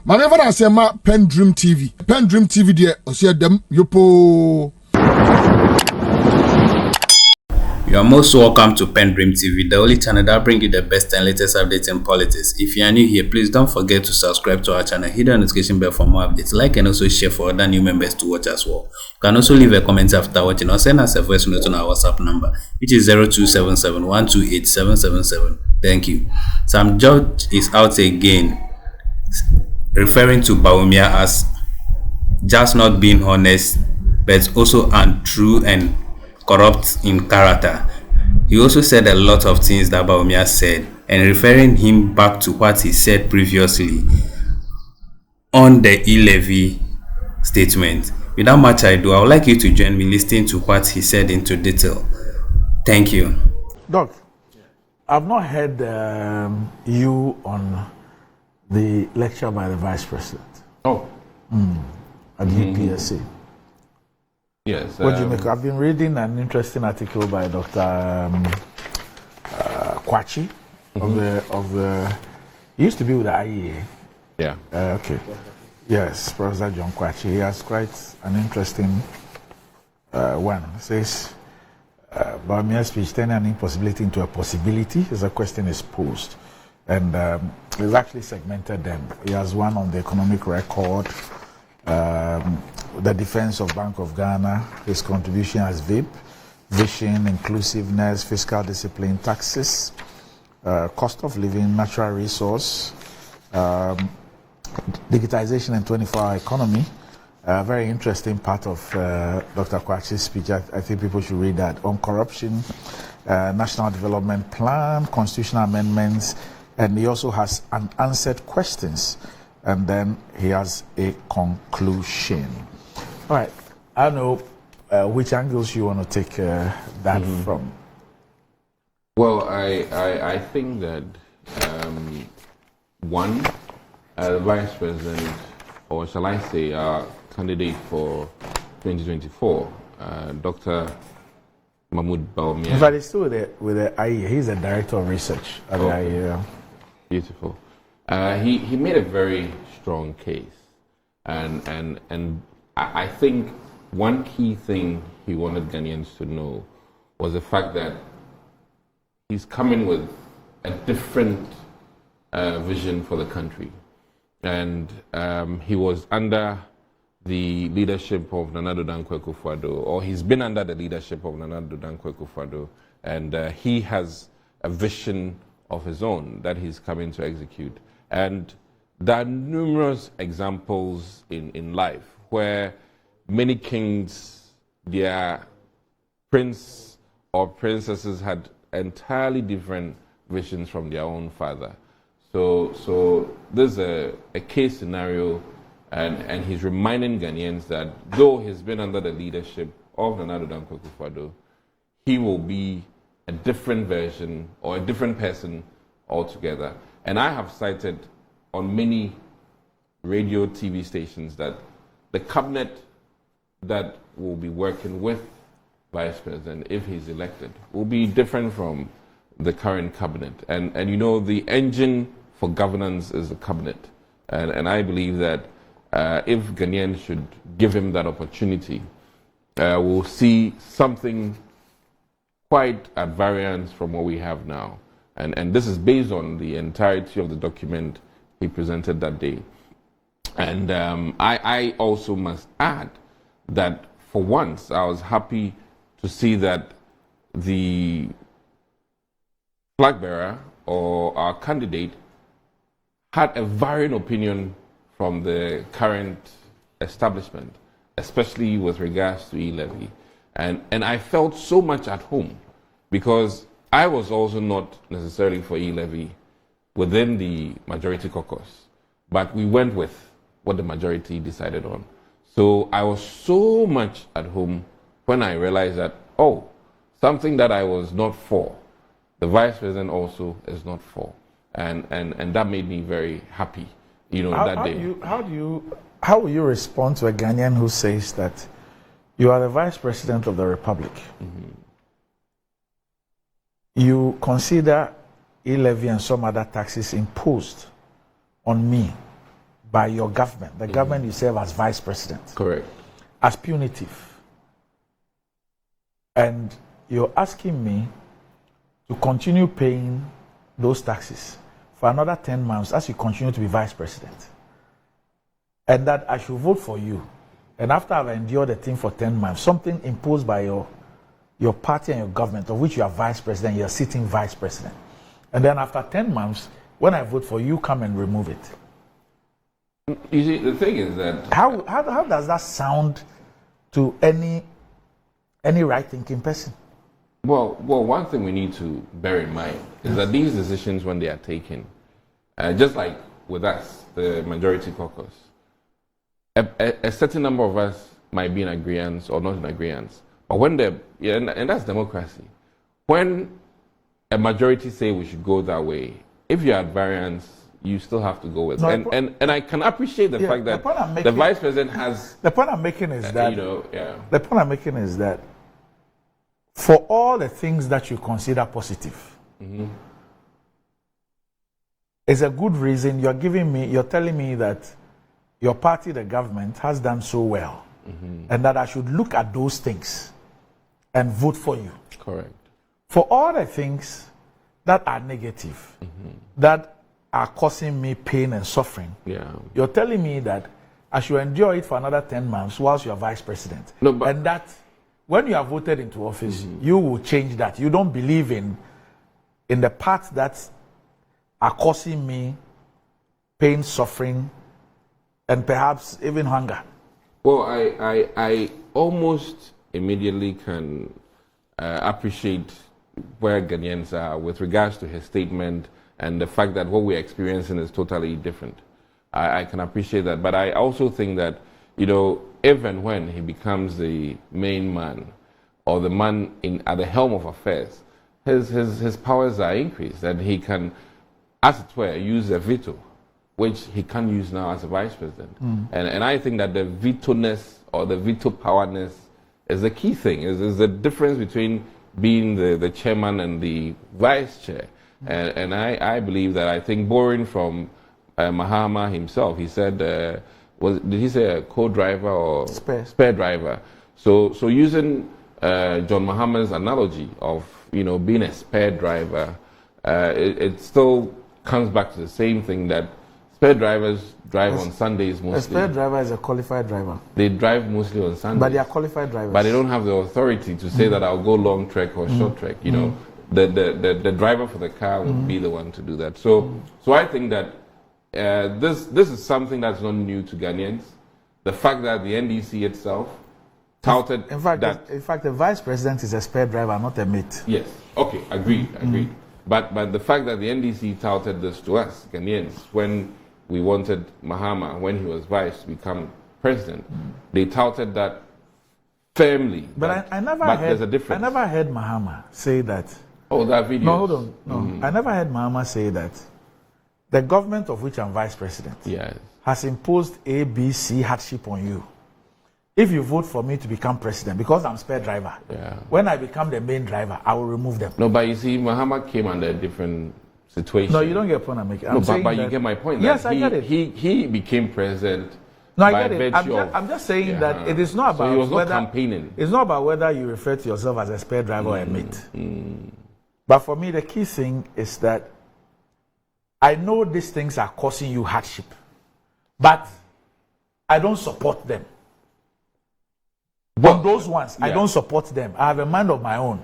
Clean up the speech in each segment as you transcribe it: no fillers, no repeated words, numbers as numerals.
Manever I say ma PENDREAM TV. PENDREAM TV there, osia dem yopo. You are most welcome to PENDREAM TV, the only channel that brings you the best and latest updates in politics. If you are new here, please don't forget to subscribe to our channel, hit the notification bell for more updates, like and also share for other new members to watch as well. You can also leave a comment after watching or send us a voice note on our WhatsApp number, which is 0277 128 777. Thank you. Some judge is out again, referring to Bawumia as just not being honest, but also untrue and corrupt in character. He also said a lot of things that Bawumia said, and referring him back to what he said previously on the e-levy statement. Without much ado, I would like you to join me listening to what he said into detail. Thank you. Doc, I've not heard you on the lecture by the Vice President. Oh. At UPSC. Yes. What do you make? I've been reading an interesting article by Dr. Kwachi of the. He used to be with the IEA. Yeah. Okay. Yes, Professor John Kwachi. He has quite an interesting one. It says, Bawumia's speech turning an impossibility into a possibility as a question is posed. And he's actually segmented them. He has one on the economic record, the defense of Bank of Ghana, his contribution as VIP, vision, inclusiveness, fiscal discipline, taxes, cost of living, natural resource, digitalization and 24-hour economy. Very interesting part of Dr. Kwachi's speech. I think people should read that. On corruption, national development plan, constitutional amendments, and he also has unanswered questions. And then he has a conclusion. All right. I don't know which angles you want to take that from. Well, I think that one, the Vice President, or shall I say, our candidate for 2024, Dr. Mahmoud Bawumia. In fact, he's still with the IEA. He's the director of research at the IEA. Beautiful. He made a very strong case, and I think one key thing he wanted Ghanaians to know was the fact that he's coming with a different vision for the country, and he was under the leadership of Nana Addo Dankwa Akufo-Addo, or he's been under the leadership of Nana Addo Dankwa Akufo-Addo, and he has a vision of his own that he's coming to execute. And there are numerous examples in life where many kings, their prince or princesses had entirely different visions from their own father. So there's a case scenario, and he's reminding Ghanaians that though he's been under the leadership of Nana Addo Dankwa Akufo-Addo, he will be a different version or a different person altogether. And I have cited on many radio, TV stations that the cabinet that will be working with Vice President, if he's elected, will be different from the current cabinet. And you know, the engine for governance is the cabinet. And I believe that if Ghanaians should give him that opportunity, we'll see something quite at variance from what we have now. And this is based on the entirety of the document he presented that day. And I also must add that for once I was happy to see that the flag bearer or our candidate had a varying opinion from the current establishment, especially with regards to e-levy. And I felt so much at home because I was also not necessarily for e-levy within the majority caucus, but we went with what the majority decided on. So I was so much at home when I realized that, oh, something that I was not for, the Vice President also is not for. And that made me very happy, you know, that day. How will you respond to a Ghanaian who says that you are the Vice President of the Republic? You consider e-levy and some other taxes imposed on me by your government, the government you serve as vice president, Correct. as punitive. And you're asking me to continue paying those taxes for another 10 months as you continue to be vice president. And that I should vote for you. And after I've endured the thing for 10 months, something imposed by your party and your government, of which you are vice president, you're sitting vice president. And then after 10 months, when I vote for you, come and remove it. You see, the thing is that How does that sound to any right-thinking person? well, one thing we need to bear in mind is that these decisions, when they are taken, just like with us, the majority caucus, a certain number of us might be in agreement or not in agreement. But when and that's democracy. When a majority say we should go that way, if you're at variance, you still have to go with it. And I can appreciate the fact that the vice president has. The point I'm making is that the point I'm making is that for all the things that you consider positive, it's a good reason you're telling me that your party, the government, has done so well, and that I should look at those things and vote for you. Correct. For all the things that are negative, that are causing me pain and suffering, you're telling me that I should endure it for another 10 months whilst you're vice president. No, but and that when you are voted into office, you will change that. You don't believe in the parts that are causing me pain, suffering, and perhaps even hunger. Well, I almost immediately can appreciate where Ghanaians are with regards to his statement and the fact that what we're experiencing is totally different. I can appreciate that. But I also think that, if and when he becomes the main man or the man at the helm of affairs, his powers are increased and he can, as it were, use a veto, which he can't use now as a vice president. And I think that the veto-ness or the veto powerness is the key thing, is the difference between being the chairman and the vice chair. And I believe that, I think, borrowing from Mahama himself, he said, did he say a co-driver or spare driver? So using John Mahama's analogy of, being a spare driver, it still comes back to the same thing that spare drivers drive on Sundays mostly. A spare driver is a qualified driver. They drive mostly on Sundays. But they are qualified drivers. But they don't have the authority to say that I'll go long trek or short trek. The driver for the car would be the one to do that. So I think that this is something that's not new to Ghanaians. The fact that the NDC itself touted in fact, the vice president is a spare driver, not a mate. Yes. Okay. Agreed. But the fact that the NDC touted this to us, Ghanaians, when we wanted Mahama, when he was vice, to become president, they touted that firmly. But I never there's a difference. I never heard Mahama say that. Oh, that video. No, hold on. No, I never heard Mahama say that the government of which I'm vice president has imposed A, B, C hardship on you. If you vote for me to become president, because I'm spare driver, when I become the main driver, I will remove them. No, but you see, Mahama came under a different situation. No, you don't get a point I'm making. But you get my point. Yes, I get it. He became president. No, I get it. I'm just saying that it is not about he was not whether campaigning. It's not about whether you refer to yourself as a spare driver or a mate. But for me, the key thing is that I know these things are causing you hardship, but I don't support them. But those ones, I don't support them. I have a mind of my own.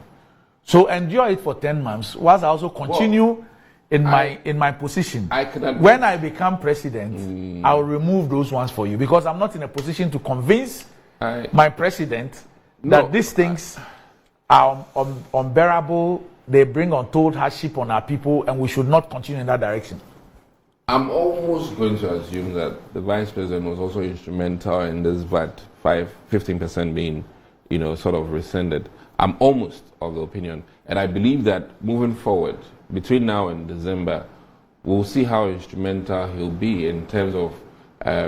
So endure it for 10 months, whilst I also continue in my position. When I become president, I'll remove those ones for you, because I'm not in a position to convince my president that these things are unbearable. They bring untold hardship on our people, and we should not continue in that direction. I'm almost going to assume that the vice president was also instrumental in this VAT 15% being, sort of rescinded. I'm almost of the opinion, and I believe that moving forward, between now and December, we'll see how instrumental he'll be in terms of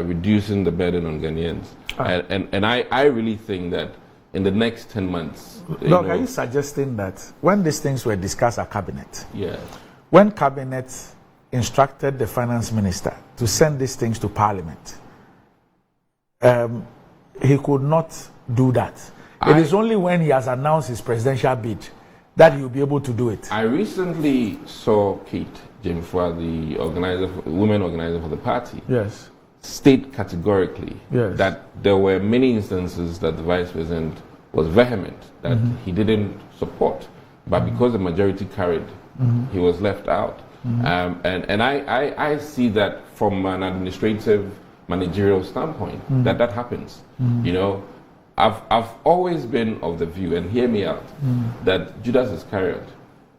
reducing the burden on Ghanaians. And I really think that in the next 10 months... Look, are you suggesting that when these things were discussed at Cabinet, yes, when Cabinet instructed the finance minister to send these things to Parliament. He could not do that. It is only when he has announced his presidential bid that he will be able to do it. I recently saw Kate Jemfua, the women organizer for the party, Yes. state categorically Yes. that there were many instances that the vice president was vehement that he didn't support, but because the majority carried, he was left out. And I see that from an administrative, managerial standpoint, that happens. You know, I've always been of the view, and hear me out, that Judas Iscariot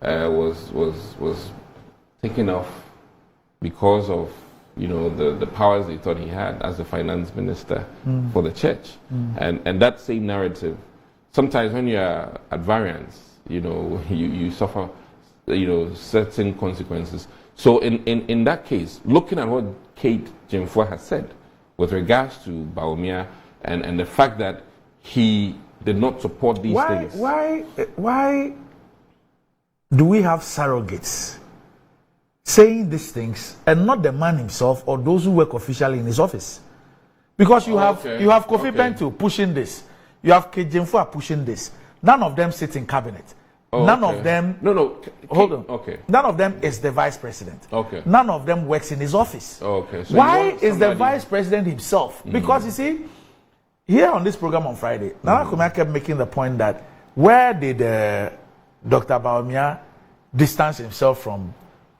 was taken off because of, you know, the powers they thought he had as the finance minister for the church. And that same narrative, sometimes when you're at variance, you know, you suffer, you know, certain consequences. So in that case, looking at what Kate Jemfua has said with regards to Bawumia and the fact that he did not support these things. Why do we have surrogates saying these things and not the man himself or those who work officially in his office? Because you have Kofi Bento pushing this, you have Kate Jemfua pushing this. None of them sit in cabinet. None of them. Hold on. Okay. None of them is the vice president. Okay. None of them works in his office. Okay. So why is the vice president himself? Because you see, here on this program on Friday, Nana Kumia kept making the point that where did Dr. Bawumia distance himself from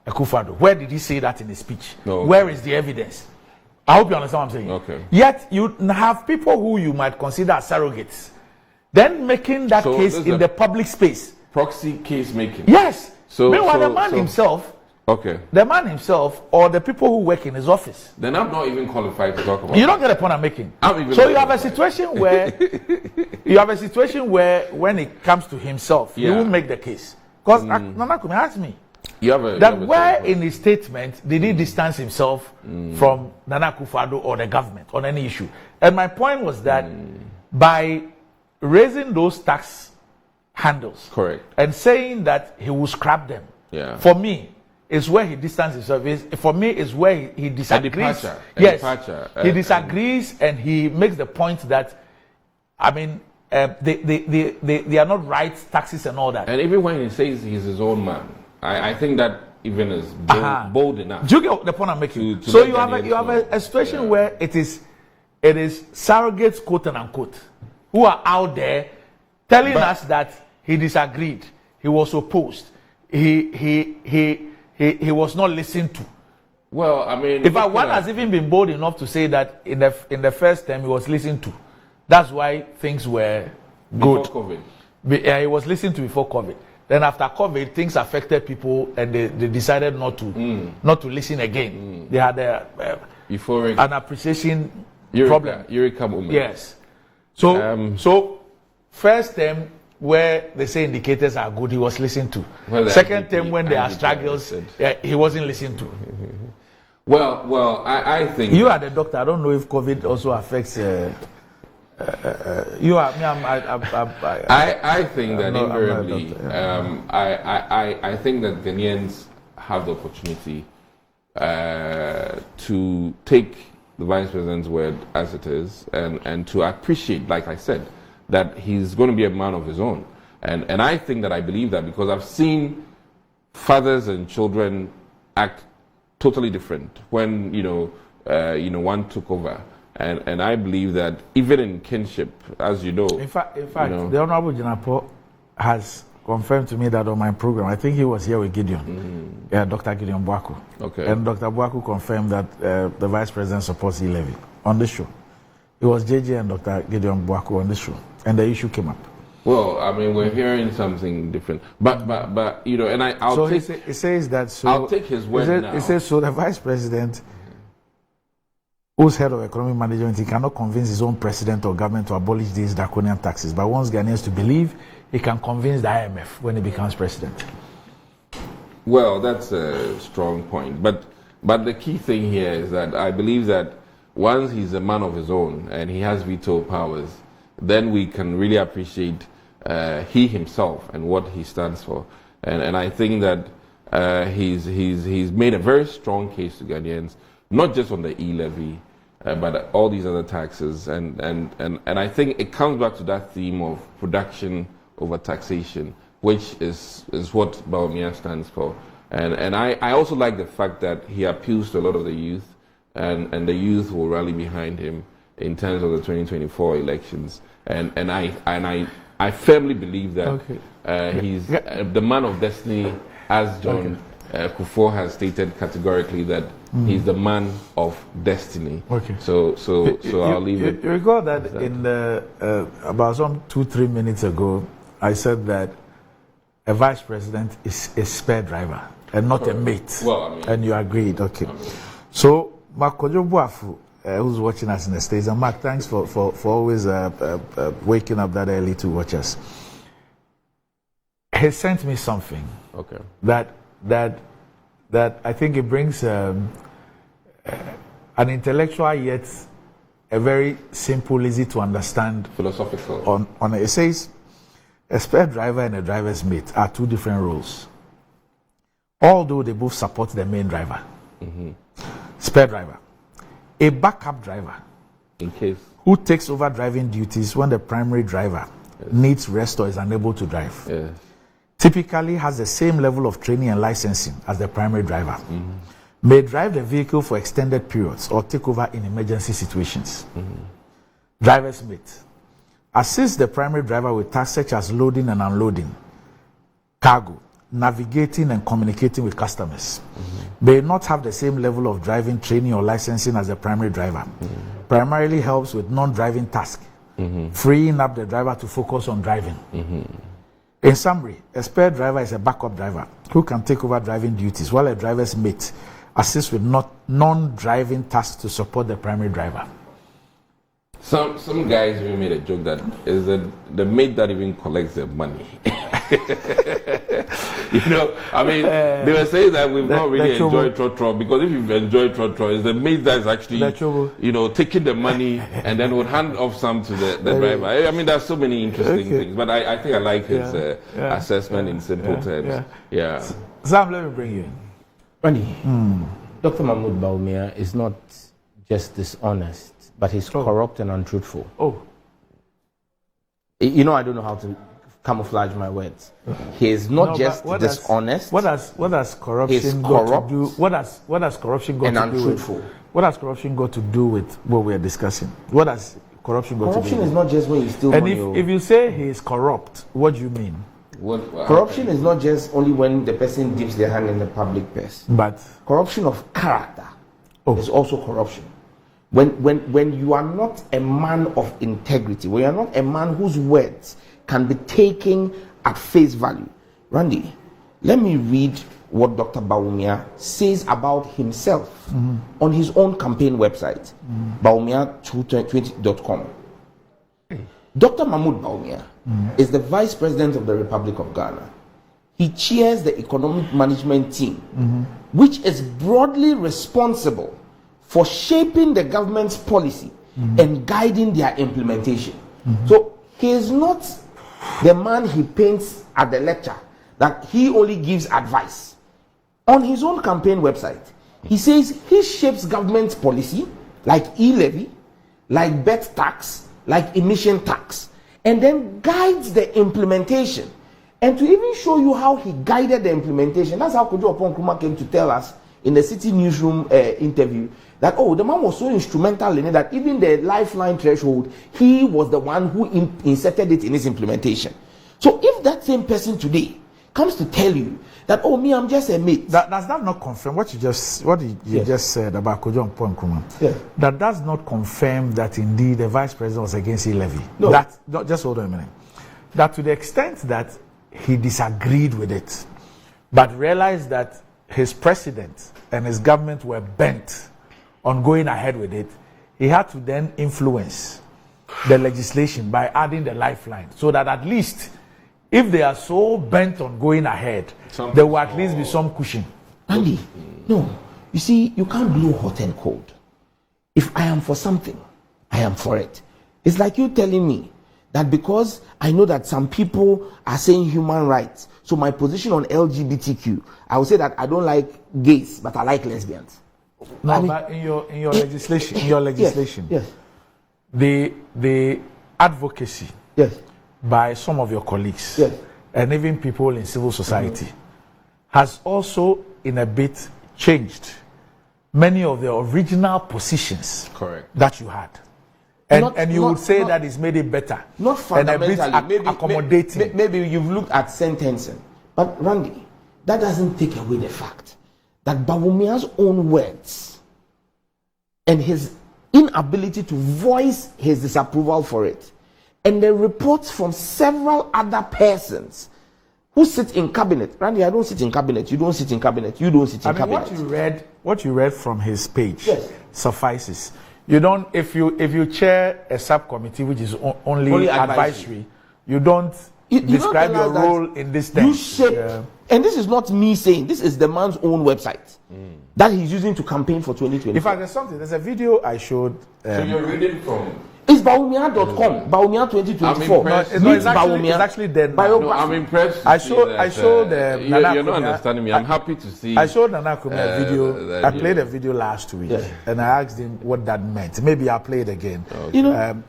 Akufo-Addo? Where did he say that in his speech? Okay. Where is the evidence? I hope you understand what I'm saying. Okay. Yet you have people who you might consider surrogates, then making that case in the public space. Proxy case making. Yes. Meanwhile, the man himself. Okay. The man himself, or the people who work in his office. Then I'm not even qualified to talk about. You don't get the point I'm making. So you have a situation where when it comes to himself, he will make the case. Because Nana Kumia asked me where in his statement did he distance himself from Nana Akufo-Addo or the government on any issue? And my point was that by raising those tax handles, correct, and saying that he will scrap them, for me, is where he distances himself. For me, is where he disagrees. He disagrees, and he makes the point that, I mean, they are not right taxes and all that. And even when he says he's his own man, I think that even is bold enough. Do you get the point I'm making? So you have a situation where it is surrogates, quote and unquote, who are out there telling us that he disagreed, he was opposed, he was not listened to. Well, I mean, in fact, one has even been bold enough to say that in the first term he was listened to. That's why things were good. Before COVID. He was listened to before COVID. Then after COVID, things affected people, and they decided not to listen again. They had an appreciation problem. Eureka moment. Yes. So first term, where they say indicators are good, he was listened to. Well, second term, when there are struggles, he wasn't listened to. Well, I think you are the doctor. I don't know if COVID also affects. You are me. I think that invariably, I think that Ghanaians have the opportunity to take the vice president's word as it is, and to appreciate, like I said, that he's going to be a man of his own. And I think that I believe that because I've seen fathers and children act totally different when one took over. And I believe that even in kinship, as you know. In fact, the Honorable Jinapo has confirmed to me that on my program, I think he was here with Gideon, Dr. Gideon Boaku. Okay. And Dr. Boaku confirmed that the Vice President supports e-levy on this show. It was JJ and Dr. Gideon Boaku on this show, and the issue came up. Well, I mean, we're hearing something different, but and I'll take. It says that. So I'll take his word now. It says so. The Vice President, who's head of economic management, he cannot convince his own president or government to abolish these draconian taxes, but wants Ghanaians to believe he can convince the IMF when he becomes president. Well, that's a strong point, but the key thing here is that I believe that once he's a man of his own and he has veto powers, then we can really appreciate he himself and what he stands for. And I think that he's made a very strong case to Ghanaians, not just on the e-levy, but all these other taxes. And I think it comes back to that theme of production over taxation, which is what Bawumia stands for. And I also like the fact that he appeals to a lot of the youth, and the youth will rally behind him in terms of the 2024 elections. And I firmly believe that he's the man of destiny, as John Kufuor has stated categorically that he's the man of destiny. Okay. So I'll leave it. You recall that in the about some 2-3 minutes ago, I said that a vice president is a spare driver and not a mate. Well, I mean, and you agreed. Okay. So Mark Kojo Buafu, who's watching us in the States, and Mark, thanks for always waking up that early to watch us. He sent me something. Okay. That I think it brings an intellectual yet a very simple, easy to understand philosophical. On it says a spare driver and a driver's mate are two different roles, although they both support the main driver. Spare driver, a backup driver, in case, who takes over driving duties when the primary driver needs rest or is unable to drive. Yes. Typically has the same level of training and licensing as the primary driver. May drive the vehicle for extended periods or take over in emergency situations. Driver's mate assists the primary driver with tasks such as loading and unloading cargo, navigating and communicating with customers. May not have the same level of driving training or licensing as the primary driver. Primarily helps with non-driving tasks, freeing up the driver to focus on driving. In summary, a spare driver is a backup driver who can take over driving duties, while a driver's mate assists with non-driving tasks to support the primary driver. Some guys even made a joke that is the mate that even collects the money. I mean, they were saying that we've not really enjoyed Trotro, because if you've enjoyed Trotro, it's the mate that is actually, taking the money and then would hand off some to the driver. I mean, there's so many interesting things, but I think I like his assessment in simple terms. Sam, let me bring you in. Randy, Dr. Mahmoud Bawumia is not just dishonest, but he's corrupt and untruthful. I don't know how to camouflage my words. He is not just dishonest. What does corruption got to do? What does corruption got to do with? What has corruption got to do with what we are discussing? What has corruption got to do? Corruption is not just when you steal and money. If you say he is corrupt, what do you mean? Corruption is not just only when the person dips their hand in the public purse. But corruption of character is also corruption. When you are not a man of integrity, when you are not a man whose words can be taken at face value. Randy, let me read what Dr. Bawumia says about himself on his own campaign website, Bawumia220.com. Dr. Mahmoud Bawumia is the Vice President of the Republic of Ghana. He chairs the Economic Management Team, which is broadly responsible for shaping the government's policy and guiding their implementation. So he is not the man he paints at the lecture, that he only gives advice. On his own campaign website, he says he shapes government policy like e-levy, like bet tax, like emission tax, and then guides the implementation. And to even show you how he guided the implementation, that's how Kojo Oppong-Nkrumah came to tell us in the City Newsroom interview that, the man was so instrumental in it that even the lifeline threshold, he was the one who inserted it in his implementation. So if that same person today comes to tell you that, I'm just a mate. Does that not confirm what you just said about Kojo Oppong-Nkrumah? That does not confirm that indeed the vice president was against e-levy. No. Just hold on a minute. That to the extent that he disagreed with it, but realized that his president and his government were bent on going ahead with it, he had to then influence the legislation by adding the lifeline, so that at least if they are so bent on going ahead, there will at least be some cushion. Andy, no. You see, you can't blow hot and cold. If I am for something, I am for it. It's like you telling me that because I know that some people are saying human rights, so my position on LGBTQ, I will say that I don't like gays, but I like lesbians. No, I mean, but in your legislation, yes, the advocacy yes, by some of your colleagues yes. and even people in civil society has also in a bit changed many of the original positions Correct. that you had. And you would say that it's made it better. Not fundamentally. And a bit accommodating. Maybe you've looked at sentencing. But Randy, that doesn't take away the fact that Bawumia's own words and his inability to voice his disapproval for it, and the reports from several other persons who sit in cabinet. Randy, I don't sit in cabinet. You don't sit in cabinet. You don't sit in cabinet. What you read from his page Yes. suffices. You don't, if you chair a subcommittee which is only advisory, you don't describe your role in this thing. You shape, and this is not me saying, this is the man's own website that he's using to campaign for 2020. In fact, there's a video I showed. So you're reading from. It's Bawumia.com, Bawumia 2024. It's actually there. No, I'm impressed. I showed you're Nana not Kumia- understanding me. I'm happy to see. I showed Nana Kumia a video. that I played a video last week, and I asked him what that meant. Maybe I'll play it again. Okay. You know,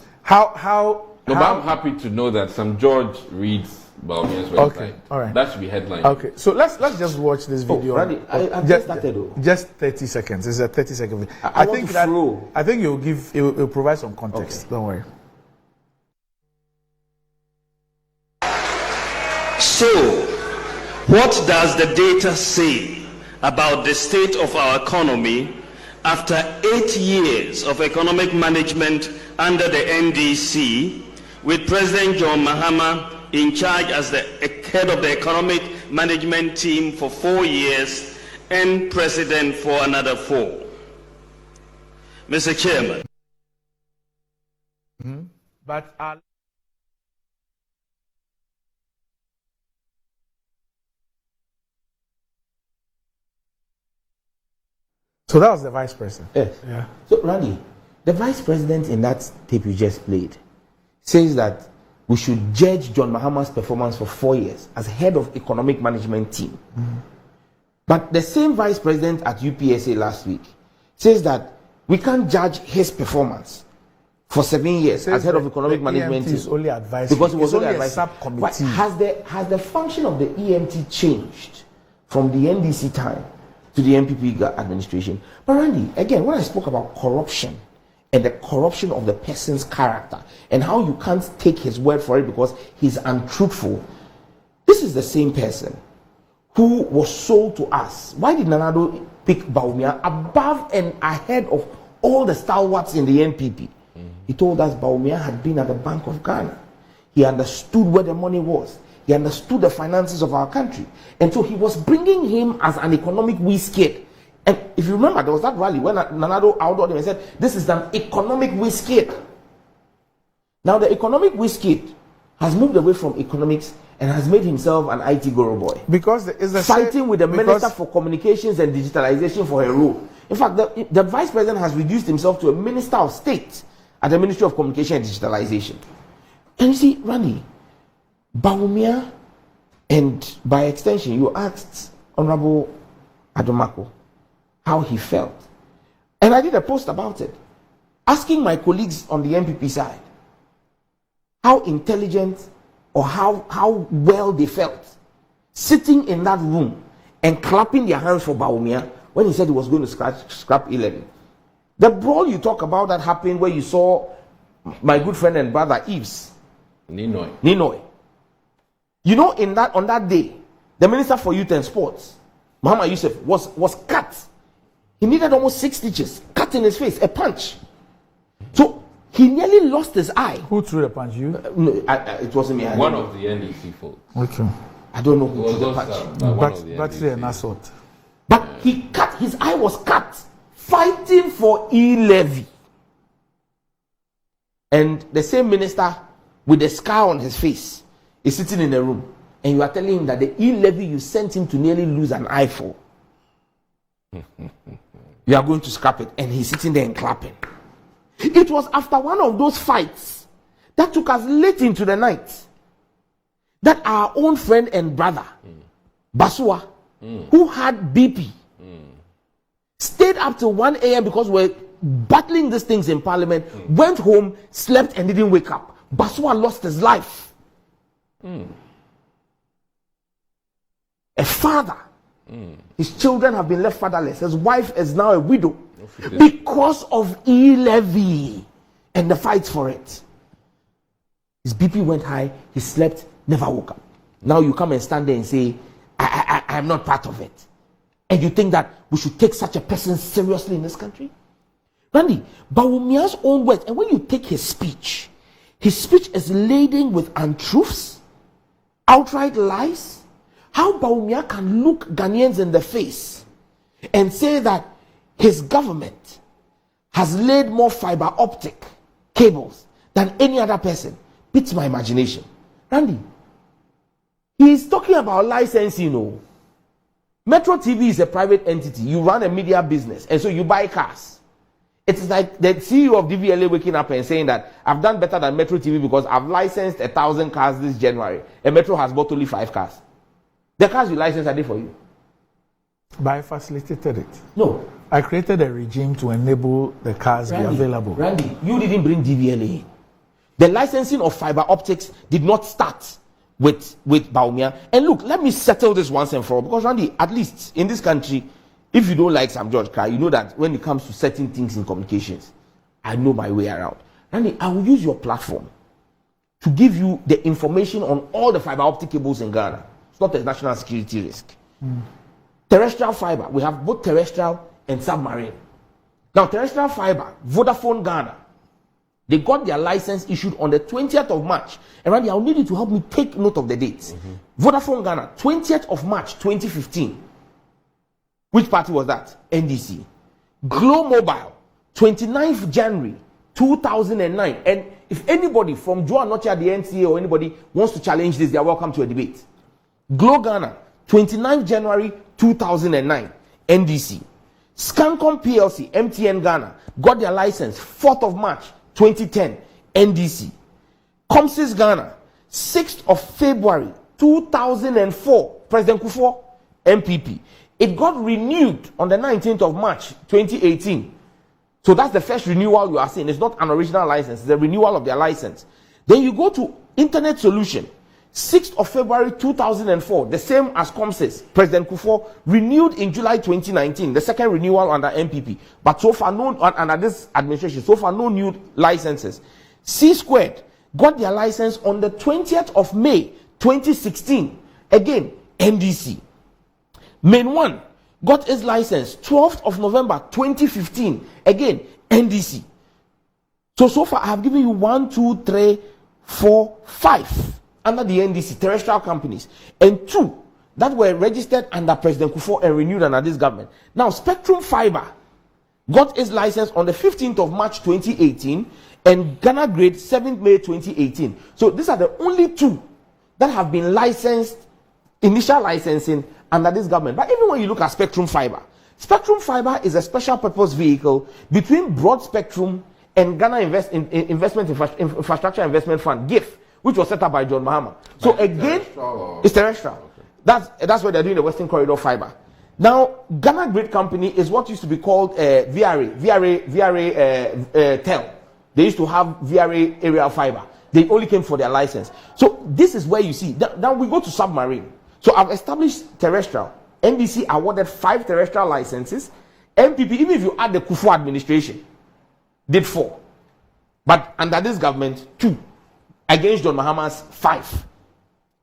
No, but I'm happy to know that some George reads Bawumia's website. Okay, all right. That should be headline. Okay, so let's just watch this video. Randy, I've just started. Just 30 seconds. It's a 30-second video. I want to flow. I think you'll provide some context. Okay. Don't worry. So, what does the data say about the state of our economy after 8 years of economic management under the NDC, with President John Mahama in charge as the head of the economic management team for 4 years and president for another 4? Mr. Chairman. But so that was the vice president. Yes. Yeah. So, Randy, the vice president in that tape you just played says that we should judge John Mahama's performance for 4 years as head of economic management team. But the same vice president at UPSA last week says that we can't judge his performance for 7 years as head of economic management team. Is only advisory. Because it was only a advisory. subcommittee. Has the function of the EMT changed from the NDC time to the MPP administration? But Randy, again, when I spoke about corruption and the corruption of the person's character and how you can't take his word for it because he's untruthful, this is the same person who was sold to us. Why did Nanado pick Bawumia above and ahead of all the stalwarts in the NPP? He told us Bawumia had been at the Bank of Ghana. He understood where the money was. He understood the finances of our country. And so he was bringing him as an economic whiz-kid. And if you remember, there was that rally when Nanado outdoored him and said, this is an economic whiz-kid. Now the economic whiz-kid has moved away from economics and has made himself an IT guru boy. Because it's the fighting with the Minister for Communications and Digitalization for her role. In fact, the Vice President has reduced himself to a Minister of State at the Ministry of Communication and Digitalization. And you see, Randy, Bawumia, and by extension, you asked Honorable Adomako how he felt. And I did a post about it, asking my colleagues on the MPP side how intelligent or how well they felt sitting in that room and clapping their hands for Bawumia when he said he was going to scrap 11. The brawl you talk about that happened where you saw my good friend and brother Eves Ninoy. You know, on that day, the Minister for Youth and Sports, Muhammad Yusuf, was cut. He needed almost 6 stitches, cut in his face, a punch. So he nearly lost his eye. Who threw the punch? You? No, it wasn't me. One of the NDC folks. Okay. I don't know who threw the punch. Battery and assault. But his eye was cut, fighting for e-levy. And the same minister with the scar on his face is sitting in a room, and you are telling him that the e-levy you sent him to nearly lose an eye for, you are going to scrap it, and he's sitting there and clapping. It was after one of those fights that took us late into the night that our own friend and brother, Basua, who had BP, stayed stayed up till 1 a.m. because we're battling these things in parliament, went home, slept, and didn't wake up. Basua lost his life. A father. His children have been left fatherless. His wife is now a widow because of e-levy and the fight for it. His BP went high, he slept, never woke up. Now you come and stand there and say, I'm not part of it. And you think that we should take such a person seriously in this country? Randy, Bawumia's own words, and when you take his speech is laden with untruths, outright lies. How Bawumia can look Ghanaians in the face and say that his government has laid more fiber optic cables than any other person beats my imagination. Randy, he's talking about licensing. Metro TV is a private entity. You run a media business, and so you buy cars. It's like the CEO of DVLA waking up and saying that I've done better than Metro TV because I've licensed 1,000 cars this January, and Metro has bought only 5 cars. The cars you license are there for you. But I facilitated it. No. I created a regime to enable the cars be available. Randy, you didn't bring DVLA in. The licensing of fiber optics did not start with Bawumia. And look, let me settle this once and for all. Because Randy, at least in this country, if you don't like Sam George Kra, you know that when it comes to certain things in communications, I know my way around. Randy, I will use your platform to give you the information on all the fiber optic cables in Ghana. It's not a national security risk. Terrestrial fiber, we have both terrestrial and submarine. Now, terrestrial fiber, Vodafone Ghana, they got their license issued on the 20th of March. And Randy, I'll need you to help me take note of the dates. Vodafone Ghana, 20th of March, 2015. Which party was that? NDC. Glow Mobile, 29th January, 2009. And if anybody from Joe Anocha, the NCA, or anybody wants to challenge this, they are welcome to a debate. Glow Ghana, 29th January 2009, NDC. Scancom PLC, MTN Ghana, got their license 4th of March 2010, NDC. Comsys Ghana, 6th of February 2004, President Kufuor, MPP. It got renewed on the 19th of March 2018. So that's the first renewal you are seeing. It's not an original license, it's the renewal of their license. Then you go to Internet Solution, 6th of February 2004, the same as Comsys, President Kufuor, renewed in July 2019, the second renewal under MPP. But so far, no, under this administration, so far, no new licenses. C Squared got their license on the 20th of May 2016, again, NDC. Main One got its license 12th of November 2015, again, NDC. So far, I have given you 1, 2, 3, 4, 5 under the NDC, terrestrial companies, and 2 that were registered under President Kufuor and renewed under this government. Now, Spectrum Fiber got its license on the 15th of March 2018 and Ghana Grade 7th May 2018. So these are the only 2 that have been licensed, initial licensing under this government. But even when you look at Spectrum Fiber is a special purpose vehicle between Broad Spectrum and Ghana Infrastructure Investment Fund, GIF, which was set up by John Mahama. So again, it's terrestrial. Okay. That's why they're doing the Western Corridor Fiber. Now, Ghana Grid Company is what used to be called VRA TEL. They used to have VRA aerial fiber. They only came for their license. So this is where you see. Now we go to submarine. So I've established terrestrial. NDC awarded 5 terrestrial licenses. MPP, even if you add the Kufuor administration, did 4. But under this government, 2. Against John Mahama's 5.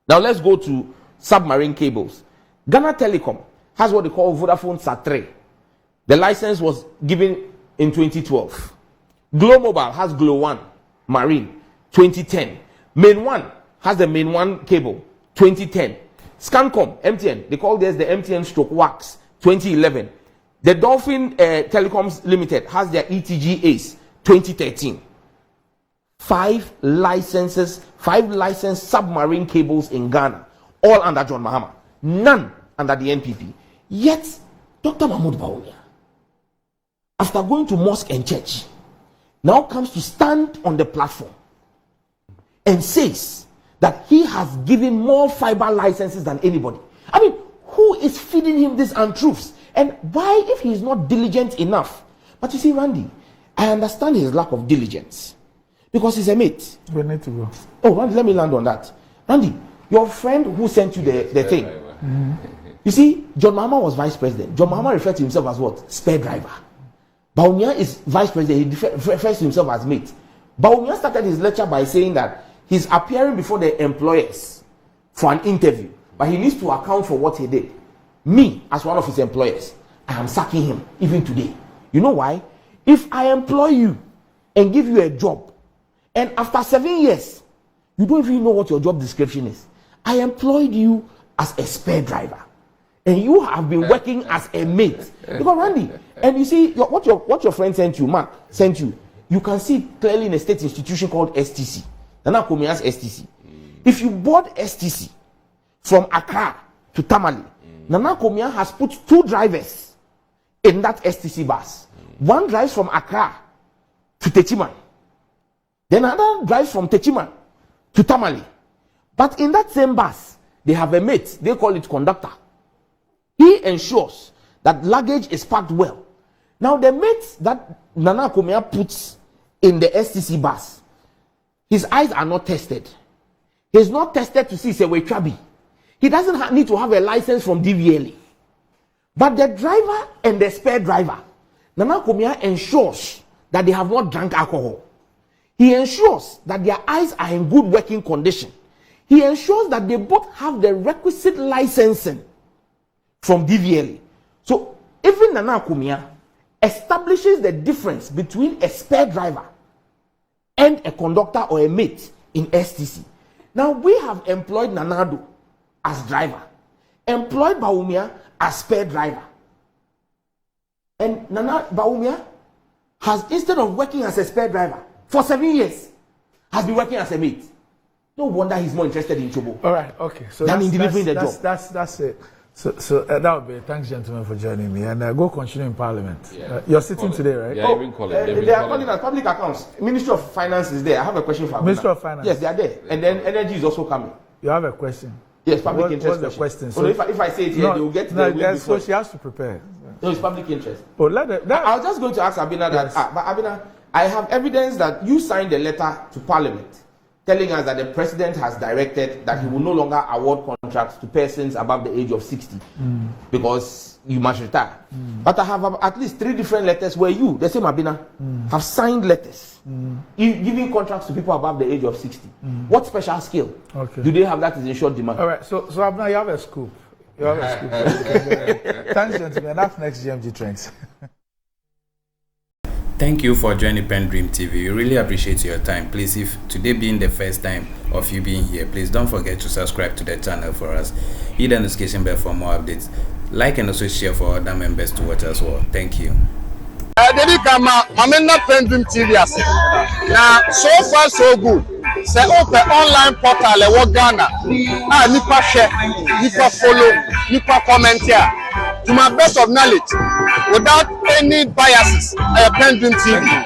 Now let's go to submarine cables. Ghana Telecom has what they call Vodafone SAT3. The license was given in 2012. Glow Mobile has Glow 1 Marine, 2010. Main One has the Main One cable, 2010. Scancom, MTN, they call this the MTN stroke WAX, 2011. The Dolphin Telecoms Limited has their ETG Ace, 2013. 5 licensed submarine cables in Ghana, all under John Mahama, none under the NPP. Yet, Dr. Mahmoud Bawumia, after going to mosque and church, now comes to stand on the platform and says that he has given more fiber licenses than anybody. I mean, who is feeding him these untruths? And why, if he's not diligent enough? But you see, Randy, I understand his lack of diligence because he's a mate. We need to go. Oh, Randy, let me land on that. Randy, your friend who sent you the thing. You see, John Mahama was vice president. John Mahama referred to himself as what? Spare driver. Bawumia is vice president. He refers to himself as mate. Bawumia started his lecture by saying that he's appearing before the employers for an interview, but he needs to account for what he did. Me, as one of his employers, I am sacking him even today. You know why? If I employ you and give you a job, and after 7 years, you don't even know what your job description is. I employed you as a spare driver, and you have been working as a mate. Because Randy, and you see what your friend sent you, Mark sent you. You can see clearly in a state institution called STC. Nana Komia's STC. If you board STC from Accra to Tamale, Nana Komia has put 2 drivers in that STC bus. One drives from Accra to Techiman. Then another drives from Techiman to Tamale. But in that same bus, they have a mate. They call it conductor. He ensures that luggage is packed well. Now the mate that Nana Komia puts in the STC bus, his eyes are not tested. He's not tested to see say we trabi. He doesn't need to have a license from DVLA. But the driver and the spare driver, Nana Komia ensures that they have not drank alcohol. He ensures that their eyes are in good working condition. He ensures that they both have the requisite licensing from DVLA. So even Nana Komia establishes the difference between a spare driver and a conductor or a mate in STC. Now we have employed Nanado as driver, employed Bawumia as spare driver. And Bawumia has, instead of working as a spare driver for 7 years, has been working as a mate. No wonder he's more interested in Chobo. All right, okay. So than in delivering the job. That's it. So that would be it. Thanks, gentlemen, for joining me. And go continue in Parliament. Yeah. You're sitting today, right? Yeah, even call it. They are calling us public accounts. Ministry of Finance is there. I have a question for Ministry of Finance. Yes, they are there. And then Energy is also coming. You have a question? Yes, public interest. What's the question? So if I say it here, they will get the week so before. she has to prepare. No, it's public interest. Oh, I was just going to ask Abina that. But Abina, I have evidence that you signed a letter to Parliament telling us that the president has directed that he will no longer award contracts to persons above the age of 60 because you must retire. But I have at least 3 different letters where you, the same Abina, have signed letters giving contracts to people above the age of 60. What special skill do they have that is in short demand? All right, so Abina, you have a scoop. You have a scoop. Thanks, gentlemen. That's next GMG Trends. Thank you for joining PENDREAM TV. We really appreciate your time. Please, if today being the first time of you being here, please don't forget to subscribe to the channel for us. Hit the notification bell for more updates. Like and also share for other members to watch as well. Thank you. PENDREAM TV. Now, so far so good. Say open online portal e Ghana. Nipa share, nipa follow, nipa comment here. To my best of knowledge, without any biases, PENDREAM TV.